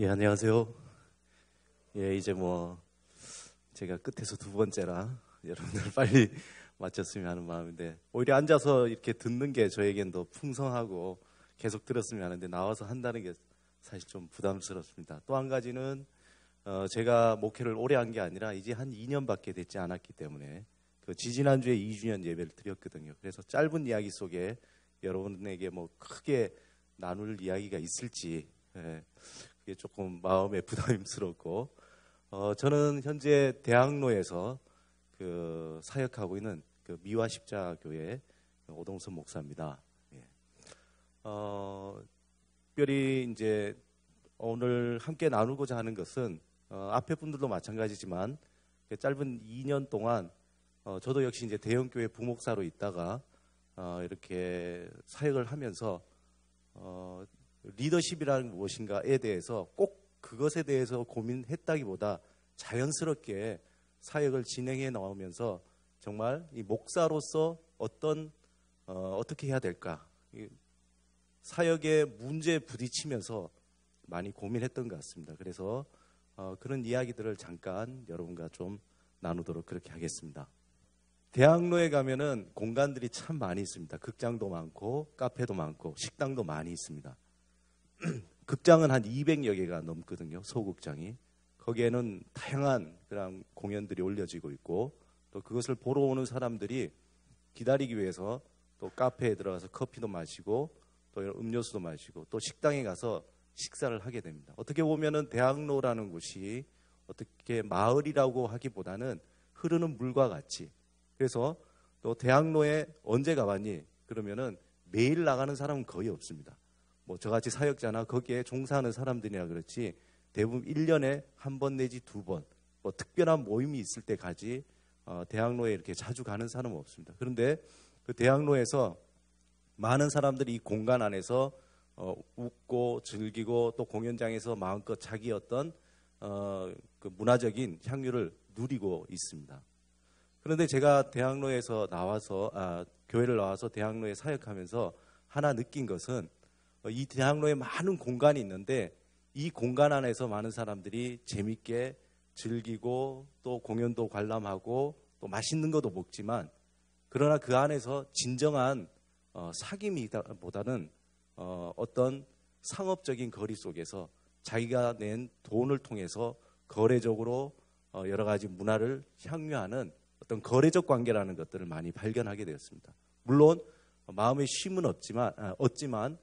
예, 안녕하세요. 예, 이제 제가 끝에서 두 번째라 여러분들 빨리 마쳤으면 하는 마음인데, 오히려 앉아서 이렇게 듣는 게 저에겐 더 풍성하고 계속 들었으면 하는데, 나와서 한다는 게 사실 좀 부담스럽습니다. 또 한 가지는 제가 목회를 오래 한 게 아니라 이제 한 2년밖에 되지 않았기 때문에 그 지지난주에 2주년 예배를 드렸거든요. 그래서 짧은 이야기 속에 여러분에게 크게 나눌 이야기가 있을지, 그게 조금 마음에 부담스럽고, 저는 현재 대학로에서 사역하고 있는 미화 십자교회 오동선 목사입니다. 예. 특별히 이제 오늘 함께 나누고자 하는 것은 앞에 분들도 마찬가지지만 짧은 2년 동안 저도 역시 이제 대형교회 부목사로 있다가 이렇게 사역을 하면서 리더십이라는 무엇인가에 대해서 꼭 그것에 대해서 고민했다기보다 자연스럽게 사역을 진행해 나오면서 정말 이 목사로서 어떻게 해야 될까, 사역의 문제에 부딪히면서 많이 고민했던 것 같습니다. 그래서 그런 이야기들을 잠깐 여러분과 좀 나누도록 그렇게 하겠습니다. 대학로에 가면은 공간들이 참 많이 있습니다. 극장도 많고 카페도 많고 식당도 많이 있습니다. 극장은 한 200여 개가 넘거든요. 소극장이. 거기에는 다양한 그런 공연들이 올려지고 있고, 또 그것을 보러 오는 사람들이 기다리기 위해서 또 카페에 들어가서 커피도 마시고 또 음료수도 마시고 또 식당에 가서 식사를 하게 됩니다. 어떻게 보면은 대학로라는 곳이 어떻게 마을이라고 하기보다는 흐르는 물과 같이, 그래서 또 대학로에 언제 가봤니? 그러면은 매일 나가는 사람은 거의 없습니다. 저같이 사역자나 거기에 종사하는 사람들이나 그렇지, 대부분 1년에 한 번 내지 두 번 특별한 모임이 있을 때 가지 대학로에 이렇게 자주 가는 사람은 없습니다. 그런데 그 대학로에서 많은 사람들이 이 공간 안에서 웃고 즐기고 또 공연장에서 마음껏 자기 그 문화적인 향유를 누리고 있습니다. 그런데 제가 대학로에서 교회를 나와서 대학로에 사역하면서 하나 느낀 것은, 이 대학로에 많은 공간이 있는데 이 공간 안에서 많은 사람들이 재밌게 즐기고 또 공연도 관람하고 또 맛있는 것도 먹지만, 그러나 그 안에서 진정한 사귐보다는 어떤 상업적인 거리 속에서 자기가 낸 돈을 통해서 거래적으로 여러 가지 문화를 향유하는 어떤 거래적 관계라는 것들을 많이 발견하게 되었습니다. 물론 마음의 쉼은 얻지만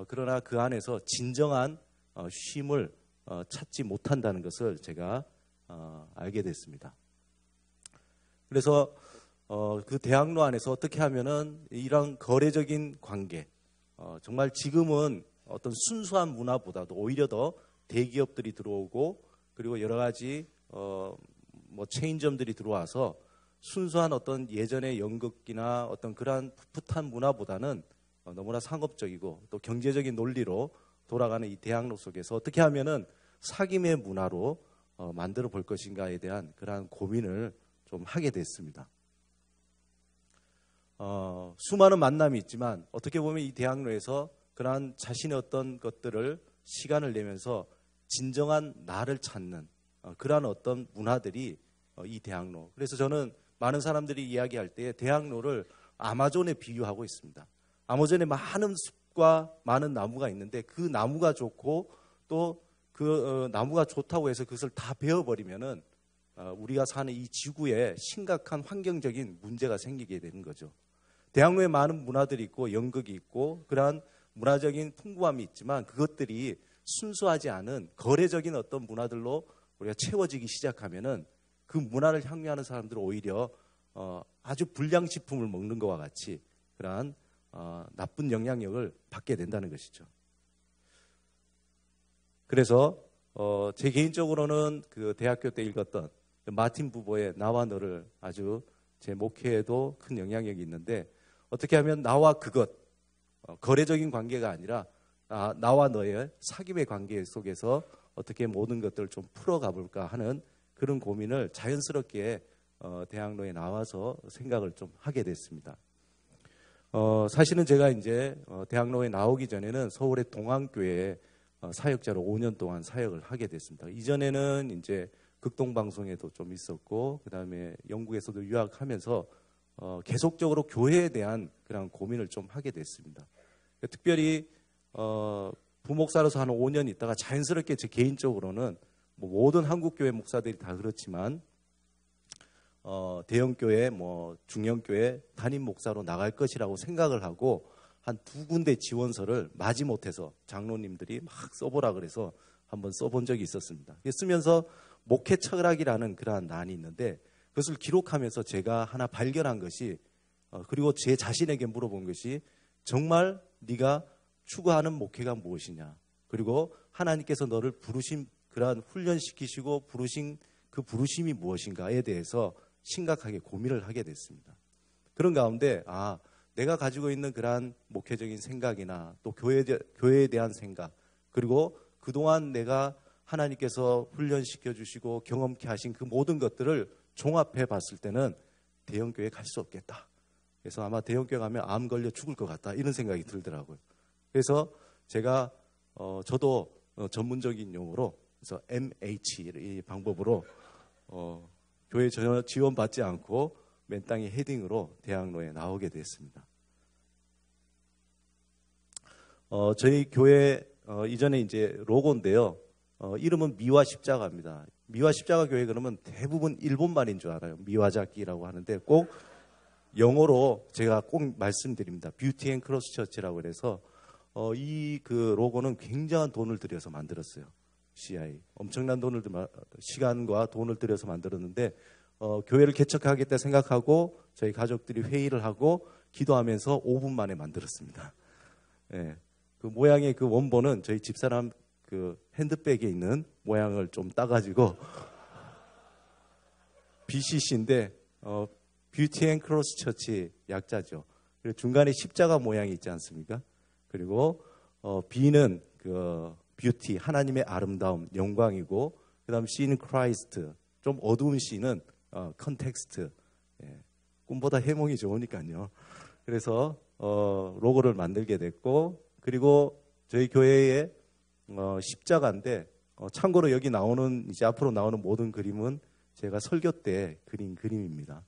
그러나 그 안에서 진정한 쉼을 찾지 못한다는 것을 제가 알게 됐습니다. 그래서 그 대학로 안에서 어떻게 하면은 이런 거래적인 관계, 정말 지금은 어떤 순수한 문화보다도 오히려 더 대기업들이 들어오고, 그리고 여러 가지 체인점들이 들어와서 순수한 어떤 예전의 연극이나 어떤 그러한 풋풋한 문화보다는 너무나 상업적이고 또 경제적인 논리로 돌아가는 이 대학로 속에서 어떻게 하면은 사귐의 문화로 만들어 볼 것인가에 대한 그러한 고민을 좀 하게 됐습니다. 수많은 만남이 있지만 어떻게 보면 이 대학로에서 그러한 자신의 어떤 것들을 시간을 내면서 진정한 나를 찾는 그러한 어떤 문화들이 이 대학로. 그래서 저는 많은 사람들이 이야기할 때 대학로를 아마존에 비유하고 있습니다. 아마존에 많은 숲과 많은 나무가 있는데 그 나무가 좋고 또 그 나무가 좋다고 해서 그것을 다 베어버리면은 우리가 사는 이 지구에 심각한 환경적인 문제가 생기게 되는 거죠. 대학로에 많은 문화들이 있고 연극이 있고 그러한 문화적인 풍부함이 있지만 그것들이 순수하지 않은 거래적인 어떤 문화들로 우리가 채워지기 시작하면은 그 문화를 향유하는 사람들은 오히려 아주 불량식품을 먹는 것과 같이 그러한 나쁜 영향력을 받게 된다는 것이죠. 그래서 제 개인적으로는 그 대학교 때 읽었던 마틴 부버의 나와 너를 아주 제 목회에도 큰 영향력이 있는데, 어떻게 하면 나와 그것, 거래적인 관계가 아니라 나와 너의 사귐의 관계 속에서 어떻게 모든 것들을 좀 풀어가 볼까 하는 그런 고민을 자연스럽게 대학로에 나와서 생각을 좀 하게 됐습니다. 사실은 제가 이제 대학로에 나오기 전에는 서울의 동안교회에 사역자로 5년 동안 사역을 하게 됐습니다. 이전에는 이제 극동방송에도 좀 있었고, 그 다음에 영국에서도 유학하면서 계속적으로 교회에 대한 그런 고민을 좀 하게 됐습니다. 특별히 부목사로서 한 5년 있다가 자연스럽게 제 개인적으로는 뭐 모든 한국교회 목사들이 다 그렇지만 대형교회, 뭐 중형교회 담임 목사로 나갈 것이라고 생각을 하고 한 2군데 지원서를 마지못해서 장로님들이 막 써보라 그래서 한번 써본 적이 있었습니다. 쓰면서 목회 철학이라는 그러한 난이 있는데 그것을 기록하면서 제가 하나 발견한 것이 그리고 제 자신에게 물어본 것이 정말 네가 추구하는 목회가 무엇이냐, 그리고 하나님께서 너를 부르신 그러한 훈련시키시고 부르신 그 부르심이 무엇인가에 대해서 심각하게 고민을 하게 됐습니다. 그런 가운데 내가 가지고 있는 그러한 목회적인 생각이나 또 교회에 대한 생각, 그리고 그동안 내가 하나님께서 훈련시켜 주시고 경험케 하신 그 모든 것들을 종합해 봤을 때는 대형교회에 갈 수 없겠다. 그래서 아마 대형교회 가면 암 걸려 죽을 것 같다, 이런 생각이 들더라고요. 그래서 제가 저도 전문적인 용어로 그래서 MH 이 방법으로 교회 전혀 지원받지 않고 맨 땅에 헤딩으로 대학로에 나오게 됐습니다. 저희 교회 이전에 이제 로고인데요. 이름은 미와 십자가입니다. 미와 십자가 교회 그러면 대부분 일본말인 줄 알아요. 미와자키라고 하는데 꼭 영어로 제가 꼭 말씀드립니다. 뷰티 앤 크로스 처치라고 해서 이 그 로고는 굉장한 돈을 들여서 만들었어요. CI 엄청난 시간과 돈을 들여서 만들었는데 교회를 개척하겠다 생각하고 저희 가족들이 회의를 하고 기도하면서 5분 만에 만들었습니다. 예, 그 모양의 그 원본은 저희 집사람 그 핸드백에 있는 모양을 좀 따가지고 BCC인데 뷰티 앤 크로스 처치 약자죠. 그리고 중간에 십자가 모양이 있지 않습니까? 그리고 B는 그 뷰티 하나님의 아름다움 영광이고, 그다음 C는 크라이스트 좀 어두운 C는 컨텍스트, 꿈보다 해몽이 좋으니까요. 그래서 로고를 만들게 됐고, 그리고 저희 교회의 십자가인데 참고로 여기 나오는 이제 앞으로 나오는 모든 그림은 제가 설교 때 그린 그림입니다.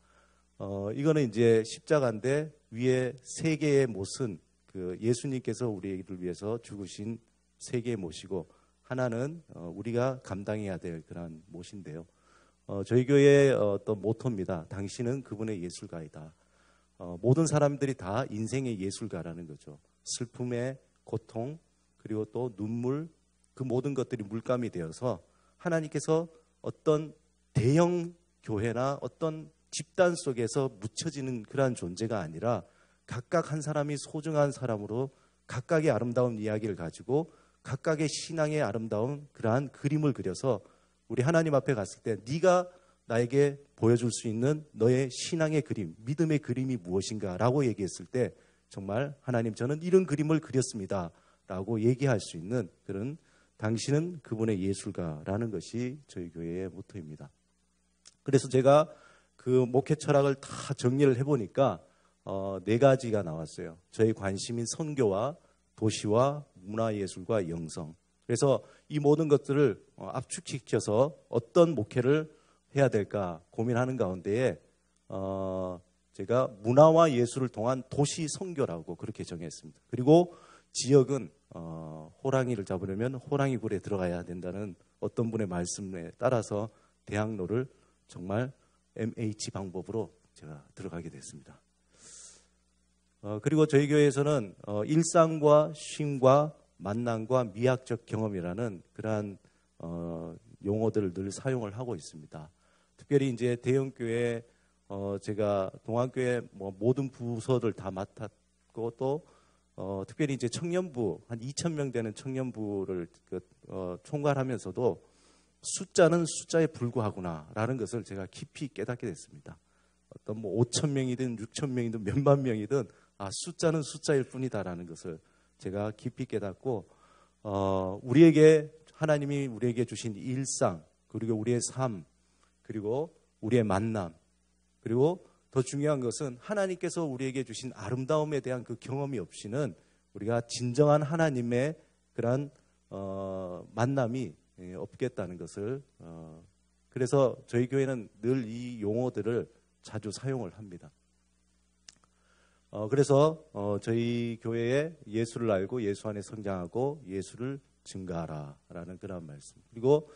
이거는 이제 십자가인데 위에 세 개의 못은 그 예수님께서 우리를 위해서 죽으신 세 개의 못이고, 하나는 우리가 감당해야 될 그런 못인데요. 저희 교회의 어떤 모토입니다. 당신은 그분의 예술가이다. 모든 사람들이 다 인생의 예술가라는 거죠. 슬픔의 고통, 그리고 또 눈물, 그 모든 것들이 물감이 되어서 하나님께서 어떤 대형 교회나 어떤 집단 속에서 묻혀지는 그러한 존재가 아니라 각각 한 사람이 소중한 사람으로 각각의 아름다운 이야기를 가지고 각각의 신앙의 아름다운 그러한 그림을 그려서 우리 하나님 앞에 갔을 때 네가 나에게 보여줄 수 있는 너의 신앙의 그림, 믿음의 그림이 무엇인가 라고 얘기했을 때 정말 하나님 저는 이런 그림을 그렸습니다 라고 얘기할 수 있는 그런 당신은 그분의 예술가라는 것이 저희 교회의 모토입니다. 그래서 제가 그 목회 철학을 다 정리를 해보니까 4가지가 나왔어요. 저희 관심인 선교와 도시와 문화예술과 영성. 그래서 이 모든 것들을 압축시켜서 어떤 목회를 해야 될까 고민하는 가운데에 제가 문화와 예술을 통한 도시 선교라고 그렇게 정했습니다. 그리고 지역은 호랑이를 잡으려면 호랑이 굴에 들어가야 된다는 어떤 분의 말씀에 따라서 대학로를 정말 MH 방법으로 제가 들어가게 됐습니다. 그리고 저희 교회에서는 일상과 쉼과 만남과 미학적 경험이라는 그러한 용어들을 늘 사용을 하고 있습니다. 특별히 이제 대형교회 제가 동안교회 모든 부서를 다 맡았고 또 특별히 이제 청년부 한 2,000명 되는 청년부를 총괄하면서도 숫자는 숫자에 불과하구나라는 것을 제가 깊이 깨닫게 됐습니다. 어떤 5,000명이든 6,000명이든 몇만 명이든 숫자는 숫자일 뿐이다라는 것을 제가 깊이 깨닫고 우리에게 하나님이 우리에게 주신 일상, 그리고 우리의 삶, 그리고 우리의 만남, 그리고 더 중요한 것은 하나님께서 우리에게 주신 아름다움에 대한 그 경험이 없이는 우리가 진정한 하나님의 그러한 만남이 없겠다는 것을 그래서 저희 교회는 늘 이 용어들을 자주 사용을 합니다. 그래서 저희 교회에 예수를 알고 예수 안에 성장하고 예수를 증가하라라는 그런 말씀. 그리고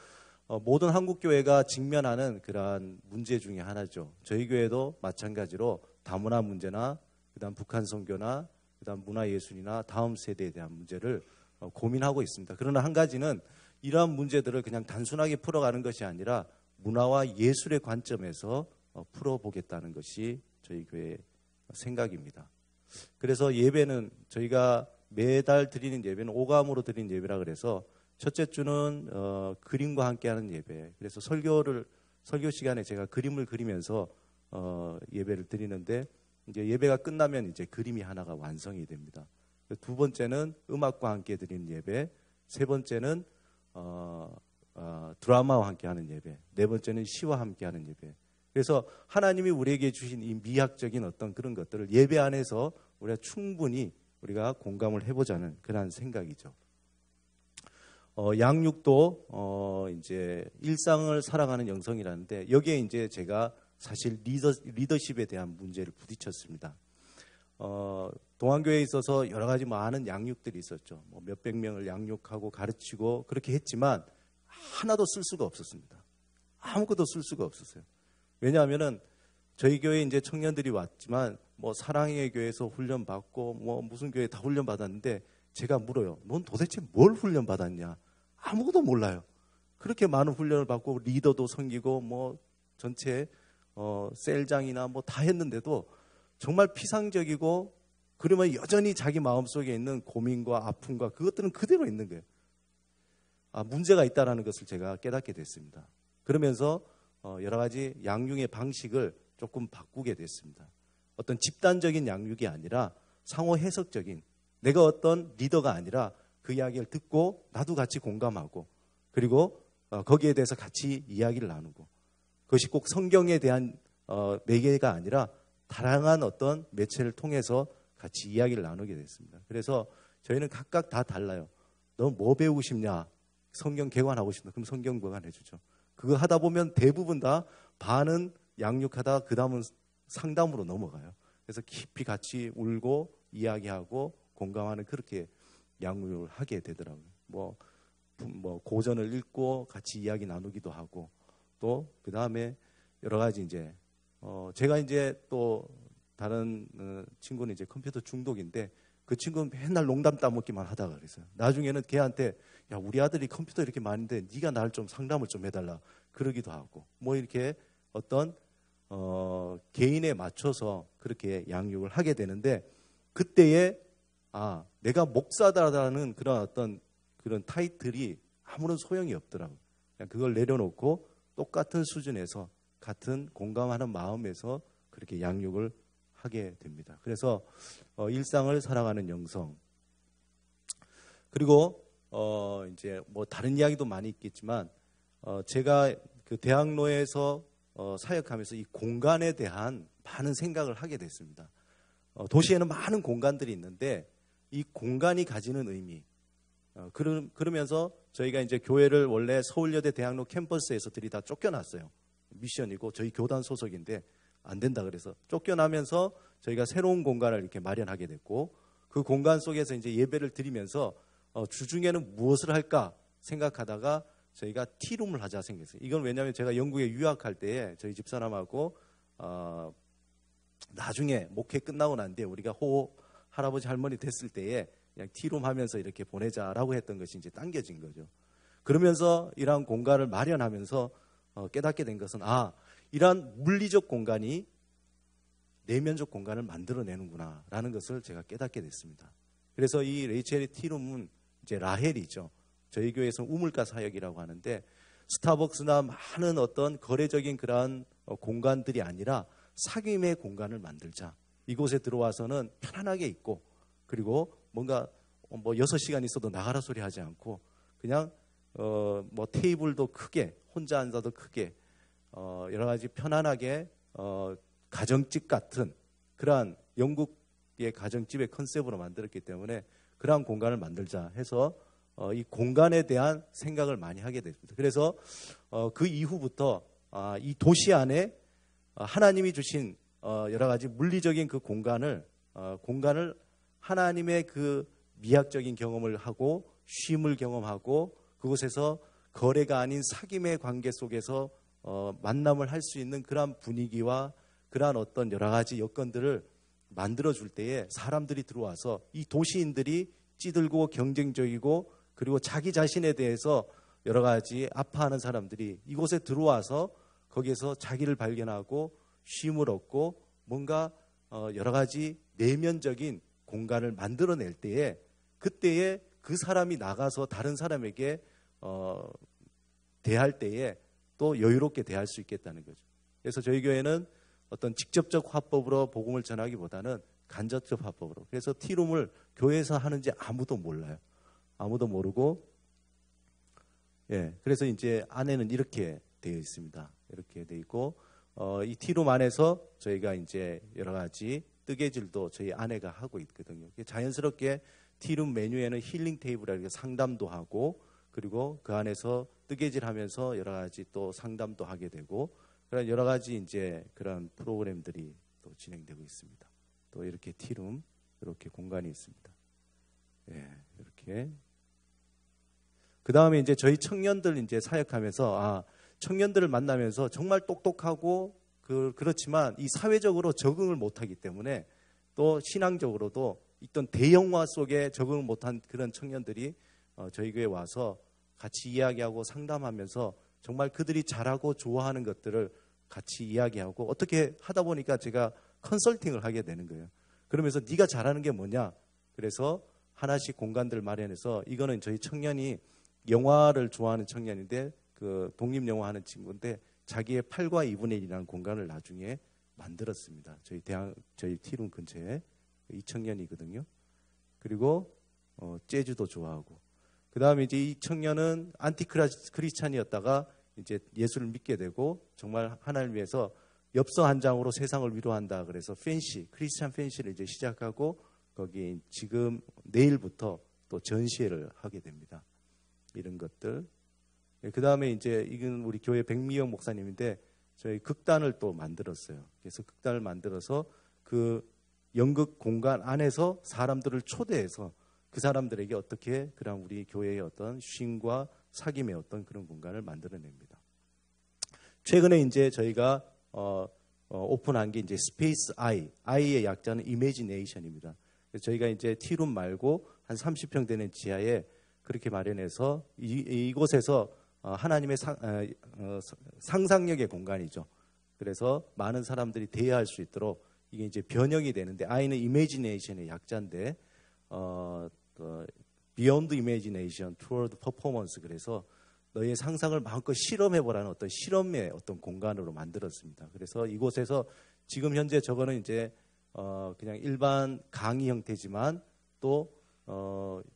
모든 한국 교회가 직면하는 그러한 문제 중에 하나죠. 저희 교회도 마찬가지로 다문화 문제나 그다음 북한 선교나 그다음 문화예술이나 다음 세대에 대한 문제를 고민하고 있습니다. 그러나 한 가지는 이러한 문제들을 그냥 단순하게 풀어가는 것이 아니라 문화와 예술의 관점에서 풀어보겠다는 것이 저희 교회의 생각입니다. 그래서 예배는 저희가 매달 드리는 예배는 오감으로 드리는 예배라 그래서 첫째 주는 그림과 함께하는 예배. 그래서 설교 시간에 제가 그림을 그리면서 예배를 드리는데 이제 예배가 끝나면 이제 그림이 하나가 완성이 됩니다. 두 번째는 음악과 함께 드리는 예배, 세 번째는 드라마와 함께하는 예배, 네 번째는 시와 함께하는 예배. 그래서 하나님이 우리에게 주신 이 미학적인 어떤 그런 것들을 예배 안에서 우리가 충분히 우리가 공감을 해보자는 그런 생각이죠. 양육도 이제 일상을 살아가는 영성이라는데 여기에 이제 제가 사실 리더십에 대한 문제를 부딪혔습니다. 동안교회에 있어서 여러 가지 많은 양육들이 있었죠. 뭐 몇백 명을 양육하고 가르치고 그렇게 했지만 하나도 쓸 수가 없었습니다. 아무것도 쓸 수가 없었어요. 왜냐하면은 저희 교회에 이제 청년들이 왔지만 뭐 사랑의 교회에서 훈련 받고 뭐 무슨 교회 다 훈련 받았는데 제가 물어요. 넌 도대체 뭘 훈련 받았냐? 아무것도 몰라요. 그렇게 많은 훈련을 받고 리더도 섬기고 뭐 전체 셀장이나 뭐 다 했는데도 정말 피상적이고 그러면 여전히 자기 마음속에 있는 고민과 아픔과 그것들은 그대로 있는 거예요. 문제가 있다는 것을 제가 깨닫게 됐습니다. 그러면서 여러 가지 양육의 방식을 조금 바꾸게 됐습니다. 어떤 집단적인 양육이 아니라 상호 해석적인, 내가 어떤 리더가 아니라 그 이야기를 듣고 나도 같이 공감하고 그리고 거기에 대해서 같이 이야기를 나누고 그것이 꼭 성경에 대한 매개가 아니라 다양한 어떤 매체를 통해서 같이 이야기를 나누게 됐습니다. 그래서 저희는 각각 다 달라요. 너 뭐 배우고 싶냐? 성경 개관하고 싶다. 그럼 성경 개관해 주죠. 그거 하다 보면 대부분 다 반은 양육하다 그 다음은 상담으로 넘어가요. 그래서 깊이 같이 울고 이야기하고 공감하는 그렇게 양육을 하게 되더라고요. 뭐 고전을 읽고 같이 이야기 나누기도 하고 또 그 다음에 여러 가지 이제 제가 이제 또 다른 친구는 이제 컴퓨터 중독인데 그 친구는 맨날 농담 따먹기만 하다가 그랬어요. 나중에는 걔한테 야 우리 아들이 컴퓨터 이렇게 많은데 네가 나를 좀 상담을 좀 해달라 그러기도 하고 뭐 이렇게 어떤 개인에 맞춰서 그렇게 양육을 하게 되는데 그때에 내가 목사다라는 그런 어떤 그런 타이틀이 아무런 소용이 없더라고요. 그냥 그걸 내려놓고 똑같은 수준에서 같은 공감하는 마음에서 그렇게 양육을 하게 됩니다. 그래서 일상을 살아가는 영성 그리고 이제 뭐 다른 이야기도 많이 있겠지만 제가 그 대학로에서 사역하면서 이 공간에 대한 많은 생각을 하게 됐습니다. 도시에는 많은 공간들이 있는데 이 공간이 가지는 의미 그러면서 저희가 이제 교회를 원래 서울여대 대학로 캠퍼스에서들이 다 쫓겨났어요. 미션이고 저희 교단 소속인데 안 된다 그래서 쫓겨나면서 저희가 새로운 공간을 이렇게 마련하게 됐고 그 공간 속에서 이제 예배를 드리면서 주중에는 무엇을 할까 생각하다가 저희가 티룸을 하자 생겼어요. 이건 왜냐하면 제가 영국에 유학할 때에 저희 집사람하고 나중에 목회 끝나고 난 뒤에 우리가 할아버지 할머니 됐을 때에 그냥 티룸 하면서 이렇게 보내자라고 했던 것이 이제 당겨진 거죠. 그러면서 이러한 공간을 마련하면서 깨닫게 된 것은 이러한 물리적 공간이 내면적 공간을 만들어내는구나라는 것을 제가 깨닫게 됐습니다. 그래서 이 레이첼의 티룸은 이제 라헬이죠. 저희 교회에서는 우물가 사역이라고 하는데 스타벅스나 많은 어떤 거래적인 그러한 공간들이 아니라 사귐의 공간을 만들자. 이곳에 들어와서는 편안하게 있고 그리고 뭔가 뭐 6시간 있어도 나가라 소리 하지 않고 그냥 뭐 테이블도 크게 혼자 앉아도 크게 여러 가지 편안하게 가정집 같은 그러한 영국의 가정집의 컨셉으로 만들었기 때문에 그러한 공간을 만들자 해서 이 공간에 대한 생각을 많이 하게 됐습니다. 그래서 그 이후부터 이 도시 안에 하나님이 주신 여러 가지 물리적인 그 공간을 하나님의 그 미학적인 경험을 하고 쉼을 경험하고 그곳에서 거래가 아닌 사귐의 관계 속에서 만남을 할 수 있는 그러한 분위기와 그러한 어떤 여러 가지 여건들을 만들어줄 때에 사람들이 들어와서 이 도시인들이 찌들고 경쟁적이고 그리고 자기 자신에 대해서 여러 가지 아파하는 사람들이 이곳에 들어와서 거기에서 자기를 발견하고 쉼을 얻고 뭔가 여러 가지 내면적인 공간을 만들어낼 때에 그때에 그 사람이 나가서 다른 사람에게 대할 때에 또 여유롭게 대할 수 있겠다는 거죠. 그래서 저희 교회는 어떤 직접적 화법으로 복음을 전하기보다는 간접적 화법으로. 그래서 티룸을 교회에서 하는지 아무도 몰라요. 아무도 모르고, 그래서 이제 안에는 이렇게 되어 있습니다. 이렇게 되어 있고, 이 티룸 안에서 저희가 이제 여러 가지 뜨개질도 저희 아내가 하고 있거든요. 자연스럽게 티룸 메뉴에는 힐링 테이블이라고 상담도 하고, 그리고 그 안에서 뜨개질 하면서 여러 가지 또 상담도 하게 되고, 그런 여러 가지 이제 그런 프로그램들이 또 진행되고 있습니다. 또 이렇게 티룸, 이렇게 공간이 있습니다. 이렇게. 그 다음에 이제 저희 청년들 이제 사역하면서, 청년들을 만나면서 정말 똑똑하고, 그렇지만 이 사회적으로 적응을 못하기 때문에 또 신앙적으로도 있던 대형화 속에 적응을 못한 그런 청년들이 저희 교회에 와서 같이 이야기하고 상담하면서 정말 그들이 잘하고 좋아하는 것들을 같이 이야기하고 어떻게 하다 보니까 제가 컨설팅을 하게 되는 거예요. 그러면서 네가 잘하는 게 뭐냐? 그래서 하나씩 공간들 마련해서 이거는 저희 청년이 영화를 좋아하는 청년인데 그 독립영화 하는 친구인데 자기의 8과 2분의 1이라는 공간을 나중에 만들었습니다. 저희 티룸 근처에 이 청년이거든요. 그리고 재즈도 좋아하고 그 다음에 이제 이 청년은 안티크리스찬이었다가 이제 예수를 믿게 되고 정말 하나님을 위해서 엽서 한 장으로 세상을 위로한다. 그래서 크리스찬 팬시를 이제 시작하고 거기 지금 내일부터 또 전시회를 하게 됩니다. 이런 것들. 그 다음에 이제 이건 우리 교회 백미영 목사님인데 저희 극단을 또 만들었어요. 그래서 극단을 만들어서 그 연극 공간 안에서 사람들을 초대해서 그 사람들에게 어떻게 그런 우리 교회의 어떤 쉼과 사귐의 어떤 그런 공간을 만들어냅니다. 최근에 이제 저희가 오픈한 게 이제 스페이스 I의 약자는 이미지네이션입니다. 그래서 저희가 이제 티룸 말고 한 30평 되는 지하에 그렇게 마련해서 이곳에서 하나님의 상상력의 공간이죠. 그래서 많은 사람들이 대화할 수 있도록 이게 이제 변형이 되는데 I는 이미지네이션의 약자인데 Beyond Imagination Toward Performance 그래서 너의 상상을 마음껏 실험해보라는 어떤 실험의 어떤 공간으로 만들었습니다. 그래서 이곳에서 지금 현재 저거는 이제 그냥 일반 강의 형태지만 또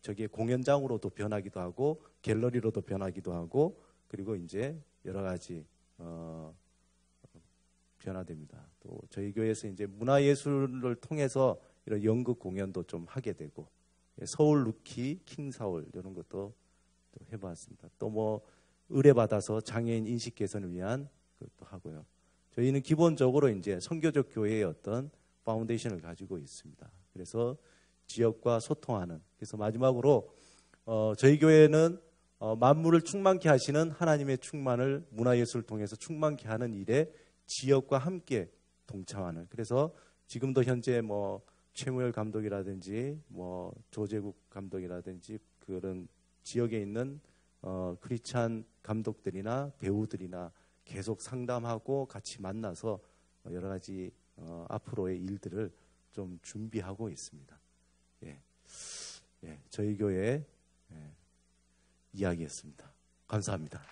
저게 공연장으로도 변하기도 하고 갤러리로도 변하기도 하고 그리고 이제 여러 가지 변화됩니다. 또 저희 교회에서 이제 문화예술을 통해서 이런 연극 공연도 좀 하게 되고 서울 루키, 킹사울 이런 것도 또 해봤습니다. 또 뭐 의뢰받아서 장애인 인식 개선을 위한 것도 하고요. 저희는 기본적으로 이제 선교적 교회의 어떤 파운데이션을 가지고 있습니다. 그래서 지역과 소통하는. 그래서 마지막으로 저희 교회는 만물을 충만케 하시는 하나님의 충만을 문화예술을 통해서 충만케 하는 일에 지역과 함께 동참하는. 그래서 지금도 현재 뭐 최무열 감독이라든지 뭐 조재국 감독이라든지 그런 지역에 있는 크리스찬 감독들이나 배우들이나 계속 상담하고 같이 만나서 여러 가지 앞으로의 일들을 좀 준비하고 있습니다. 저희 교회 이야기였습니다. 감사합니다.